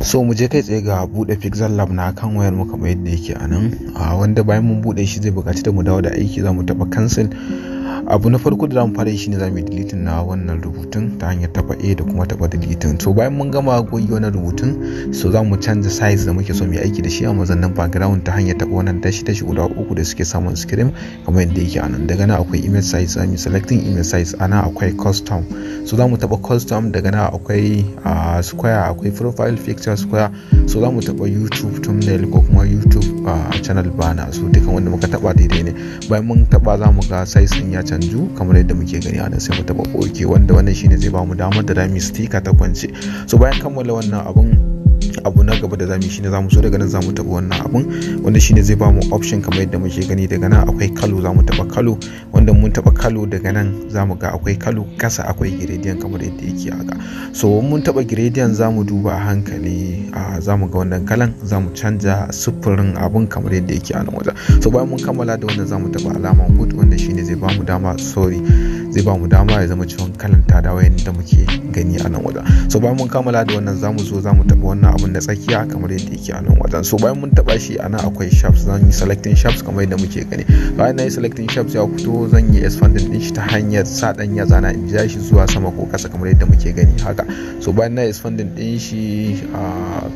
So mu je kai tsaye ga bude pixel lab na kan wayar mu kamar yadda yake a nan, wanda bayan mun bude shi zai buƙaci da mu dawo da aiki. Za mu taba cancel. Abu na farko da zamu fara yi shine zamu yi deleting na wannan rubutun ta hanyar taba A da kuma taba deleting. So bayan mun gama goge wannan rubutun, so zamu canza size da muke so mu yi aiki da shi a mazannin background ta hanyar taba wannan dashi guda uku da suke saman screen kamar yadda yake a nan. Daga nan akwai image size, zamu selecting image size. Ana akwai custom, so zamu taba custom. Daga nan akwai square, akwai profile picture square. So zamu taba YouTube thumbnail ko kuma YouTube channel banner. So dukan wanda muka taba daidai ne. Bayan mun taba zamu ga size din ya canju kamar yadda muke gani a nan, sai mu taba OK, wanda wannan shine zai bamu damar da zamu sticker ta kwance. So bayan kammala wannan abu na gaba da zamu yi shine zamu so daga nan zamu taba wannan abun wanda shine zai bamu option kamar yadda muke gani. Daga nan akwai color, zamu taba color, wanda mun taba color daga nan zamu ga akwai color, kasa akwai gradient kamar yadda yake haka. So mun taba gradient zamu duba a hankali, zamu ga wannan kalan, zamu canja sufurin abun kamar yadda yake a nan wajen. So bayan mun kammala da wannan zamu taba alaman good, wanda shine zai bamu dama zai bamu dama ya zama ciwon kalan ta dawo yadda muke gani a nan wajen. So bayan mun kammala da wannan zamu zo zamu taba wannan abun na tsakiya kamar yadda yake a nan wajen. So bayan mun taba shi ana akwai shapes, zan yi selecting shapes kamar yadda muke gani. Bayan na yi selecting shapes ya fito, zan yi expanding din shi ta hanyar sa dan ya zana in ja shi zuwa sama ko kasa kamar yadda muke gani haka. So bayan na expanding din shi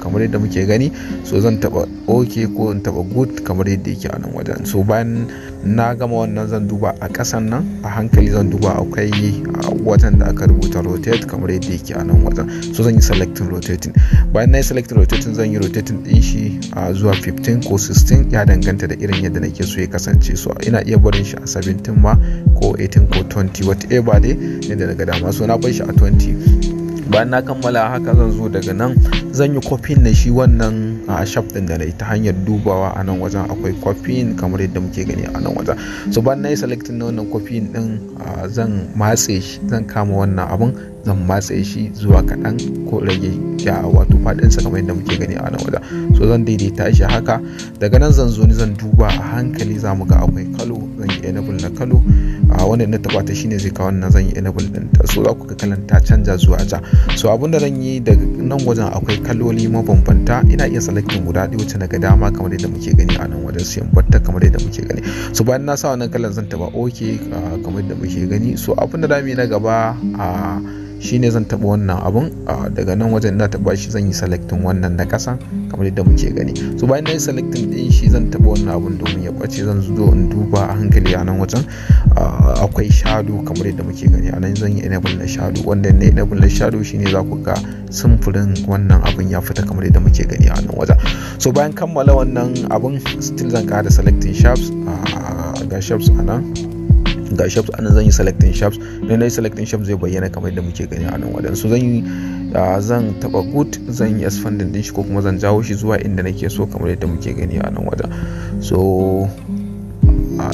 kamar yadda muke gani, so zan taba OK ko in taba good kamar yadda yake a nan wajen. So bayan na gama wannan zan duba a kasan nan a hankali, zan duba akwai wajen da aka rubuta rotate kamar yadda yake a nan wajen. So zan yi selecting rotating. Bayan na yi selecting rotating zan yi rotating din shi zuwa 15 ko 16, ya danganta da irin yadda nake so ya kasance. So ina iya barin shi a 17 ma ko 18 ko 20 whatever dai yadda na ga dama. So na bar shi a 20. Bayan na kammala haka zan zo daga nan zan yi copy na shi wannan shape din da na yi ta hanyar dubawa a nan wajen akwai copy kamar yadda muke gani a nan wajen. So bayan na yi selecting na wannan copy din zan matse shi, zan kama wannan abun zan matse shi zuwa kaɗan ko rage ya wato faɗinsa kamar yadda muke gani a nan wajen. So zan daidaita shi haka. Daga nan zan zo ni zan duba a hankali, za mu ga akwai kalo, zan yi enable na kalo. Wannan na taba ta shine zai kawo wannan, zan yi enable din ta. So za ku ga kalan ta canja zuwa ja. So abinda zan yi daga nan wajen akwai kaloli mabambanta, ina iya selecting guda ɗaya wacce na ga dama kamar yadda muke gani a nan wajen, sai in batta kamar yadda muke gani. So bayan na sa wannan kalan zan taba OK kamar yadda muke gani. So abinda zamu yi na gaba shine zan taba wannan abun. Daga nan wajen ina taba shi zan yi selecting wannan na kasa kamar yadda muke gani. So bayan na yi selecting din shi zan taba wannan abun domin ya bace. Zan zo in duba a hankali a nan wajen akwai shadow kamar yadda muke gani a nan, zan yi enable na shadow. Wanda ne enable na shadow shine za ku ga samfurin wannan abun ya fita kamar yadda muke gani a nan wajen. So bayan kammala wannan abun still zan ƙara selecting shapes. Ga shapes a nan, ga shapes anan zan yi selecting shapes. Idan na yi selecting shapes zai bayyana kamar yadda muke gani a nan wajen. So zan taba good, zan yi expanding din shi ko kuma zan jawo shi zuwa inda nake so kamar yadda muke gani a nan wajen. So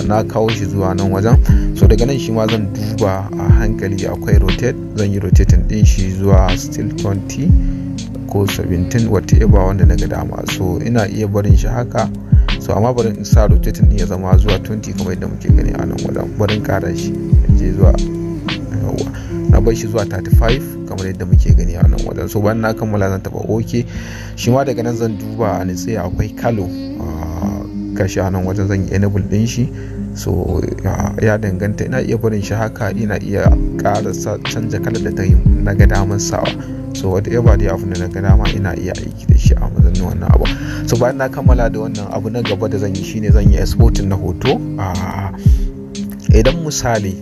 na kawo shi zuwa nan wajen. So daga nan shi ma zan duba a hankali akwai rotate, zan yi rotating din shi zuwa still 20 ko 17 whatever wanda na ga dama. So ina iya barin shi haka. So amma barin in sa rotating din ya zama zuwa 20 kamar yadda muke gani a nan wajen. Barin kara shi je zuwa na bar shi zuwa 35 kamar yadda muke gani a nan wajen. So bayan na kammala zan taba OK. Shi ma daga nan zan duba a nitse akwai kalo gashi a nan wajen, zan yi enable din shi. So ya danganta, ina iya barin shi haka, ina iya ƙara canja kalar da ta yi na ga daman sawa. So whatever dai abin da na ga dama ina iya aiki da shi a mazannin wannan abu. So bayan na kammala da wannan abu na gaba da zan yi shine zan yi exporting na hoto. Idan misali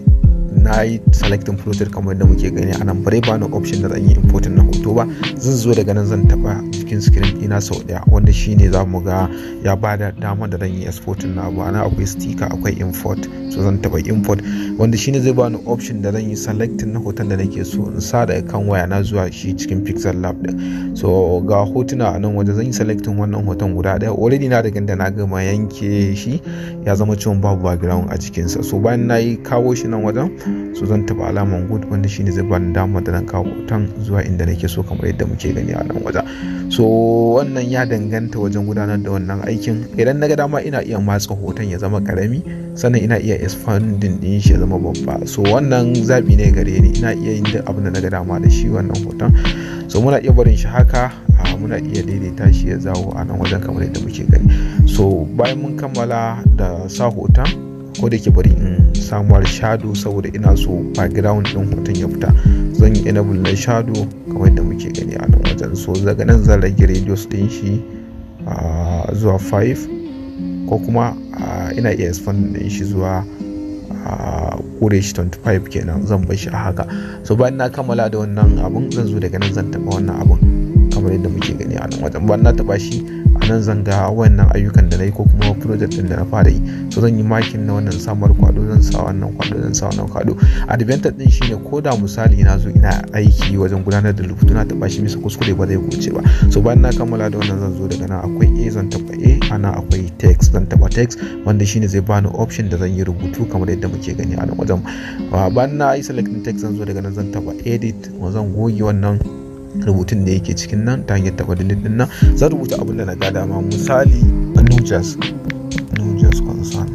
na yi selecting project kamar yadda muke gani a nan, bare ba na option da zan yi importing na hoto ba. Zan zo daga nan zan taba cikin screen ina sau daya, wanda shine za mu ga ya bada dama da zan yi exporting na abu. Ana akwai sticker, akwai import. So zan taba import, wanda shine zai bani option da zan yi selecting na hoton da nake so in sa daga kan waya na zuwa shi cikin pixel lab din. So ga hotuna a nan wajen zan yi selecting wannan hoton guda daya. Already na riga da na gama yanke shi, ya zama cewa babu background a cikinsa. So bayan na yi kawo shi nan wajen, so zan taba alaman good, wanda shine zai bani dama da zan kawo hoton zuwa inda nake so kamar yadda muke gani a nan wajen. So wannan ya danganta wajen gudanar da wannan aikin. Idan na ga dama ina iya matsa hoton ya zama karami, sannan ina iya expanding din shi ya zama babba. So wannan zabi ne gare ni, ina iya yin duk abin da na ga dama da shi wannan hoton. So muna iya barin shi haka muna iya daidaita shi ya zawo a nan wajen kamar yadda muke gani. So bayan mun kammala da sa hoton, ko da ke bari in samuwar shadow saboda ina so background din hoton ya fita, zan yi enable na shadow kamar yadda muke gani a nan wajen. So daga nan zan rage radius din shi zuwa 5, ko kuma ina iya expand din shi zuwa kure shi 25 kenan, zan bar shi a haka. So bayan na kammala da wannan abun, zan zo daga nan zan taba wannan abun kamar yadda muke gani a nan wajen. Bayan na taba shi, a nan zan ga wannan ayyukan da na yi ko kuma project din da na fara yi. So zan yi makin na wannan samar kwado, zan sa wannan kwado, zan sa wannan kwado. Advantage din shine ko da misali na zo ina aiki wajen gudanar da rubutu na taba shi bisa kuskure ba zai goce ba. So bayan na kammala da wannan, zan zo daga nan akwai A, zan taba A, ana akwai text, zan taba text wanda shine zai bani option da zan yi rubutu kamar yadda muke gani a nan wajen. Bayan na yi selecting text, zan zo daga nan zan taba edit, zan goge wannan rubutun da yake cikin nan ta hanyar taba delete din nan. Zan rubuta abin da na ga dama, misali nujas concern.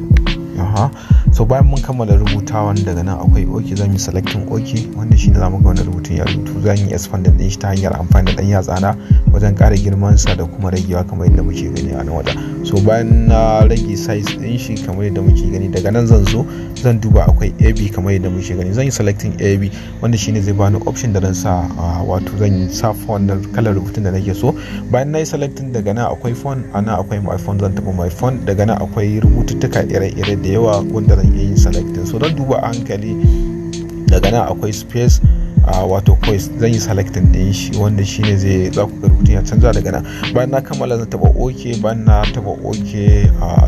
So bayan mun kammala rubutawan, daga nan akwai OK, zan yi selecting OK wanda shine zamu ga wannan rubutun ya rubutu. Zan yi expanding din shi ta hanyar amfani da dan yatsa na wajen ƙara girman sa da kuma ragewa kamar yadda muke gani a nan wajen. So bayan na rage size din shi kamar yadda muke gani, daga nan zan zo zan duba akwai AB kamar yadda muke gani. Zan yi selecting AB wanda shine zai bani option da zan sa wato zan yi sa font da kalar rubutun da nake so. Bayan na yi selecting, daga nan akwai font, ana akwai my font, zan taba my font. Daga nan akwai rubututtuka ire-ire da yawa wanda zan iya yin selecting. So zan duba a hankali, daga nan akwai space wato quiz, zan yi selecting din shi wanda shine zai za ku ga rubutun ya canza. Daga nan bayan na kammala zan taba OK, bayan na taba OK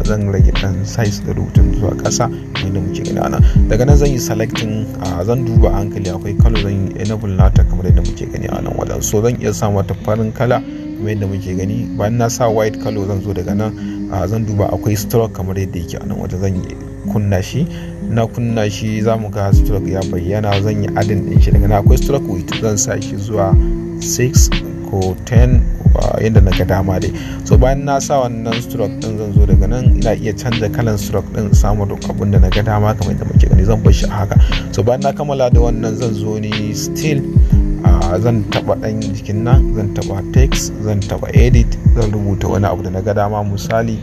zan rage dan size da rubutun zuwa ƙasa wanda muke gani ana. Daga nan zan yi selecting, zan duba a hankali akwai color, zan yi enable nata kamar yadda muke gani a nan wajen. So zan iya sa mata farin kala kamar yadda muke gani. Bayan na sa white color, zan zo daga nan zan duba akwai stroke kamar yadda yake a nan wajen. Zan yi kunna shi, na kunna shi za mu ga stroke ya bayyana. Zan yi adin din shi, daga nan akwai stroke width, zan sa shi zuwa 6 ko 10 yadda na ga dama dai. So bayan na sa wannan stroke din, zan zo daga nan ina iya canza kalan stroke din, samu duk abin da na ga dama kamar yadda muke gani. Zan bar shi a haka. So bayan na kammala da wannan, zan zo ni still, zan taba dan jikin nan, zan taba text, zan taba edit, zan rubuta wani abu da na ga dama, misali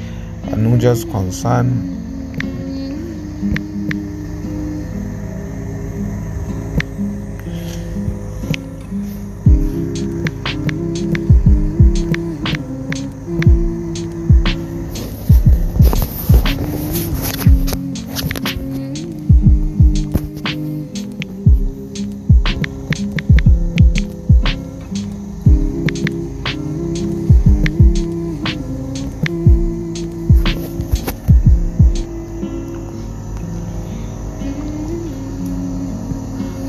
nujas concern.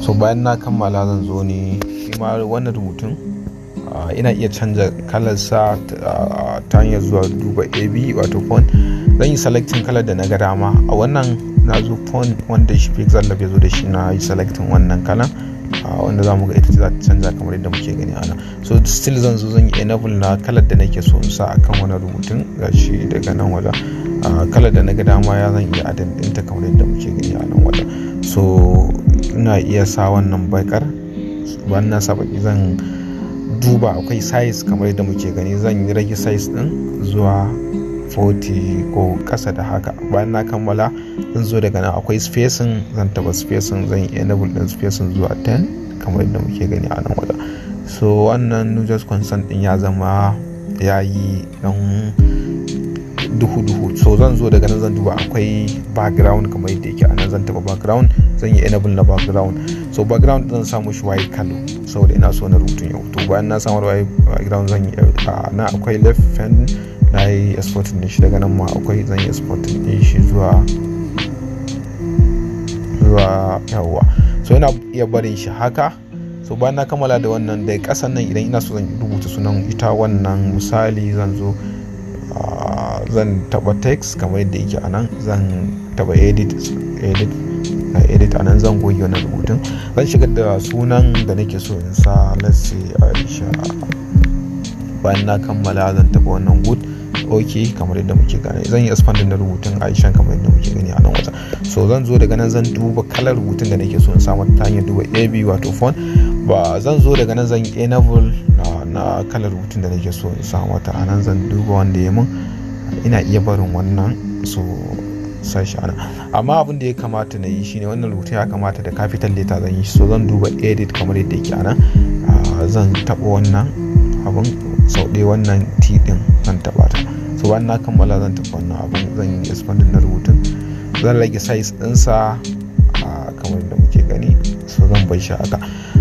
So bayan na kammala, zan zo ne shi ma wannan rubutun ina iya canza kalarsa ta hanyar zuwa duba AB wato font. Zan yi selecting kalar da na ga dama. A wannan na zo font wanda shi pixel lab ya zo da shi, na yi selecting wannan kalan wanda za mu ga ita za ta canza kamar yadda muke gani ana. So still zan zo zan yi enable na kalar da nake so in sa akan wannan rubutun. Gashi daga nan wajen kalar da na ga dama ya zan iya adin ɗinta kamar yadda muke gani a nan wajen. So ina iya sa wannan bakar, bayan na sa baki zan duba akwai size kamar yadda muke gani. Zan yi rage size din zuwa 40 ko kasa da haka. Bayan na kammala, zan zo daga nan akwai spacing, zan taba spacing, zan yi enable din spacing zuwa 10 kamar yadda muke gani a nan wajen. So wannan nujas concern din ya zama yayi dan duhu. So zan zo daga nan zan duba akwai background kamar yadda yake a nan, zan taba background, zan yi enable na background. So background zan samu shi white color saboda ina so na rubutun yau. To bayan na samu white background, zan yi na akwai left hand, na yi exporting din shi. Daga nan ma akwai zan yi exporting din shi zuwa yawa. So ina iya barin shi haka. So bayan na kammala da wannan, da kasan nan idan ina so zan rubuta sunan ita wannan, misali zan zo zan taba text kamar yadda yake a nan, zan taba edit a nan, zan goge wannan rubutun. Zan shigar da sunan da nake so in sa, let's say Aisha. Bayan na kammala, zan taba wannan good OK kamar yadda muke gani. Zan yi expanding da rubutun Aisha kamar yadda muke gani a nan wajen. So zan zo daga nan zan duba kalar rubutun da nake so in sa ta hanyar duba AB wato font. Zan zo daga nan zan yi enable na kalar rubutun da nake so in sa mata. Anan zan duba wanda ya mun, ina iya barin wannan so sashi ana. Amma abin da ya kamata na yi shine wannan rubutun ya kamata da capital letter zan yi, so zan duba edit kamar yadda yake anan. Zan taɓa wannan abun sau ɗaya, wannan T ɗin zan taɓa ta. So bayan na kammala zan taɓa wannan abun, zan yi expanding na rubutun, zan rage size ɗinsa kamar yadda muke gani, so zan bar shi haka.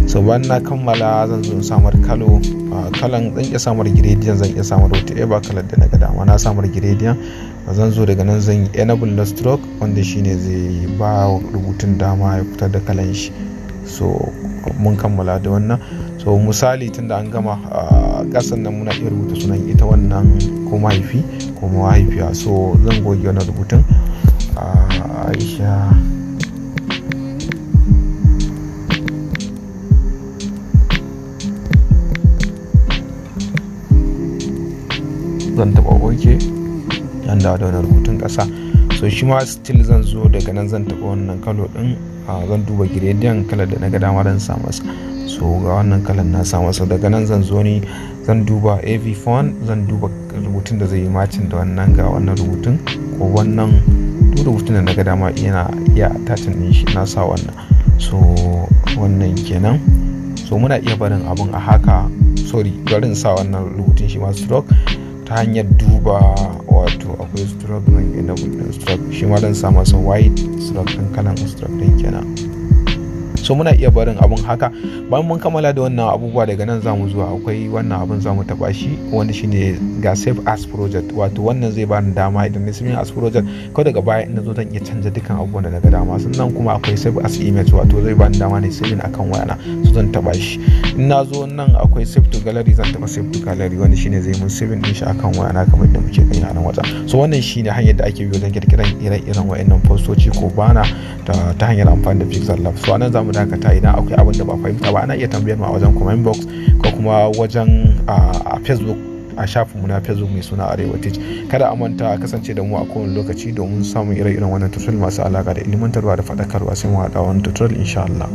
So bayan na kammala zan zo in samar kalan zan iya samar gradient, zan iya samar whatever kalar da na ga dama. Na samar gradient, zan zo daga nan zan yi enable na stroke, wanda shine zai ba rubutun dama ya fitar da kalan shi. So mun kammala da wannan. So misali tunda an gama kasan nan muna iya rubuta sunan ita wannan ko mahaifi ko mahaifiya. So zan goge wannan rubutun Aisha zan taɓa oke, an dawo da wannan rubutun ƙasa. So shi ma still zan zo daga nan zan taɓa wannan kalo ɗin, zan duba gradient kalar da na ga dama zan sa masa. So ga wannan kalar na sa masa. Daga nan zan zo ni zan duba AV font, zan duba rubutun da zai yi matching da wannan, ga wannan rubutun ko wannan, duk rubutun da na ga dama yana iya attaching din shi, na sa wannan. So wannan kenan. So muna iya barin abun a haka, sorry barin sa wannan rubutun shi ma stroke ta hanyar duba, wato akwai stroke zan enable din stroke, shi ma dan sa masa white stroke din kalan stroke din kenan. So muna iya barin abun haka. Bayan mun kammala da wannan abubuwa, daga nan zamu zuwa akwai wannan abun zamu taba shi, wanda shine ga save as project, wato wannan zai bani dama idan na save as project ko daga baya in nazo zan iya canza dukkan abubuwan da naga dama. Sannan kuma akwai save as image, wato zai bani dama ne saving akan wayana, so zan taba shi. In nazo nan akwai save to gallery, zan taba save to gallery, wanda shine zai mun saving din shi akan wayana kamar yadda muke gani a nan wajen. So wannan shine hanyar da ake bi wajen kirkiran ire-iren wayannan postoci ko bana ta hanyar amfani da Pixel Lab. So anan zamu dakata. Idan akwai abin da ba fahimta ba ana iya tambayar mu a wajen comment box ko kuma wajen a Facebook, a shafinmu na Facebook mai suna Arewa Teach. Kada a manta a kasance da mu a kowane lokaci domin samun ire-iren wannan tutorial masu alaka da ilimantarwa da faɗakarwa. Sai mu haɗa wani tutorial insha Allah.